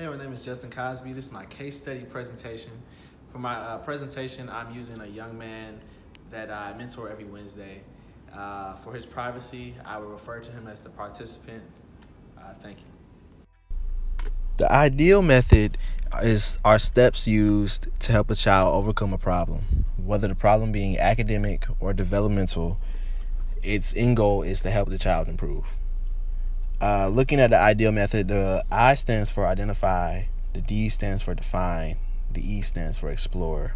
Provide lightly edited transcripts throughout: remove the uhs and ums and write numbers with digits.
Hey, my name is Justin Cosby. This is my case study presentation. For my presentation, I'm using a young man that I mentor every Wednesday. For his privacy, I will refer to him as the participant. Thank you. The ideal method are steps used to help a child overcome a problem, whether the problem being academic or developmental. Its end goal is to help the child improve. Looking at the ideal method, the I stands for identify, the D stands for define, the E stands for explore,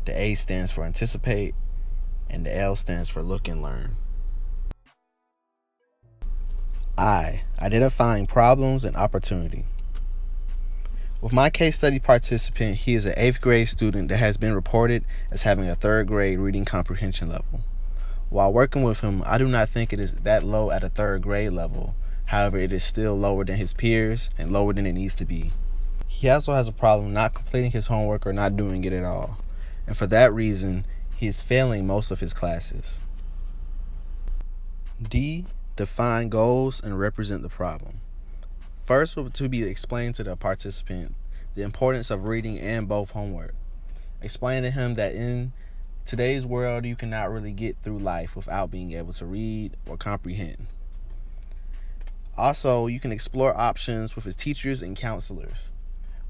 the A stands for anticipate, and the L stands for look and learn. I, identifying problems and opportunity. With my case study participant, he is an 8th grade student that has been reported as having a 3rd grade reading comprehension level. While working with him, I do not think it is that low at a 3rd grade level. However, it is still lower than his peers and lower than it needs to be. He also has a problem not completing his homework or not doing it at all. And for that reason, he is failing most of his classes. D, define goals and represent the problem. First, to be explained to the participant the importance of reading and both homework. Explain to him that in today's world, you cannot really get through life without being able to read or comprehend. Also, you can explore options with his teachers and counselors.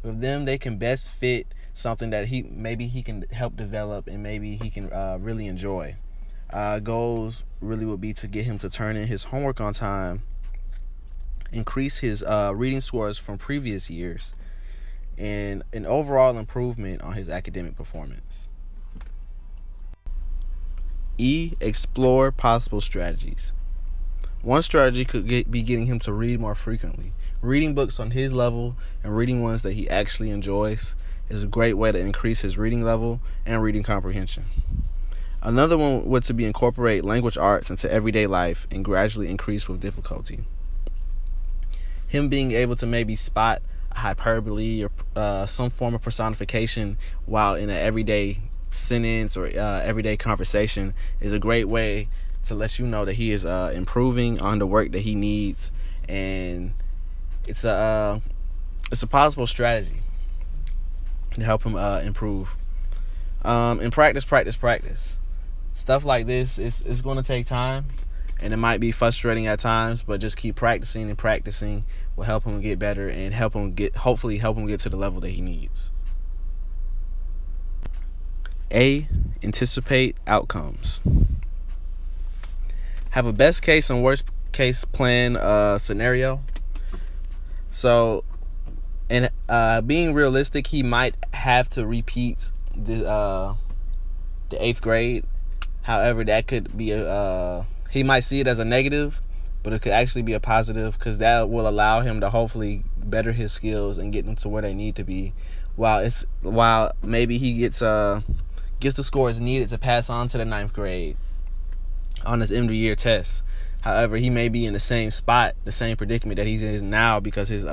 With them, they can best fit something that he can help develop and maybe he can really enjoy. Goals really would be to get him to turn in his homework on time, increase his reading scores from previous years, and an overall improvement on his academic performance. E, explore possible strategies. One strategy could be getting him to read more frequently. Reading books on his level and reading ones that he actually enjoys is a great way to increase his reading level and reading comprehension. Another one would to be incorporate language arts into everyday life and gradually increase with difficulty. Him being able to maybe spot a hyperbole or some form of personification while in an everyday sentence or everyday conversation is a great way to let you know that he is improving on the work that he needs, and it's a possible strategy to help him improve. And practice. Stuff like this is going to take time, and it might be frustrating at times, but just keep practicing and practicing will help him get better and hopefully help him get to the level that he needs. A, anticipate outcomes. Have a best case and worst case plan scenario. So, and being realistic, he might have to repeat the 8th grade. However, that could be he might see it as a negative, but it could actually be a positive because that will allow him to hopefully better his skills and get them to where they need to be. While maybe he gets the scores needed to pass on to the 9th grade on his end of year test. However, he may be in the same spot, the same predicament that he's in now because his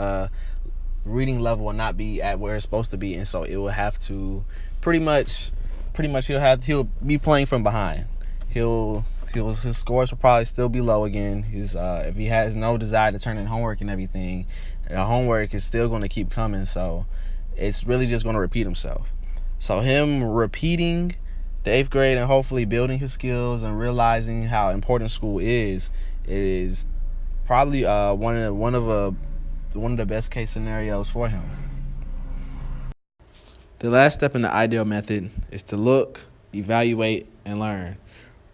reading level will not be at where it's supposed to be, and so it will have to pretty much he'll be playing from behind. His scores will probably still be low again. If he has no desire to turn in homework and everything, the homework is still going to keep coming, so it's really just going to repeat himself. So him repeating the 8th grade and hopefully building his skills and realizing how important school is probably one of the best case scenarios for him. The last step in the ideal method is to look, evaluate, and learn.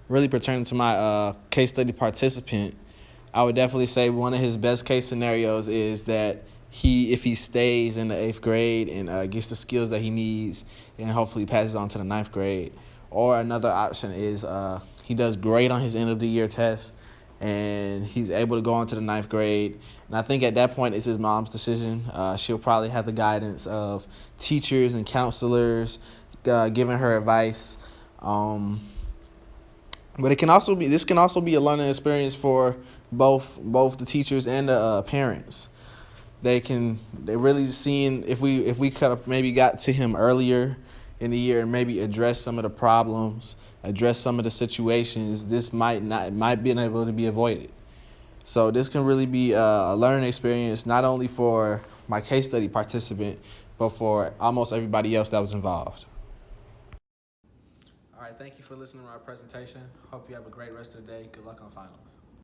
Really pertaining to my case study participant, I would definitely say one of his best case scenarios is that if he stays in the 8th grade and gets the skills that he needs and hopefully passes on to the 9th grade. Or another option is he does great on his end of the year test and he's able to go on to the 9th grade. And I think at that point it's his mom's decision. She'll probably have the guidance of teachers and counselors giving her advice. But this can also be a learning experience for both the teachers and the parents. They're really seeing if we could have maybe got to him earlier in the year and maybe address some of the problems, address some of the situations, this might be able to be avoided. So this can really be a learning experience not only for my case study participant, but for almost everybody else that was involved. All right, thank you for listening to our presentation. Hope you have a great rest of the day. Good luck on finals.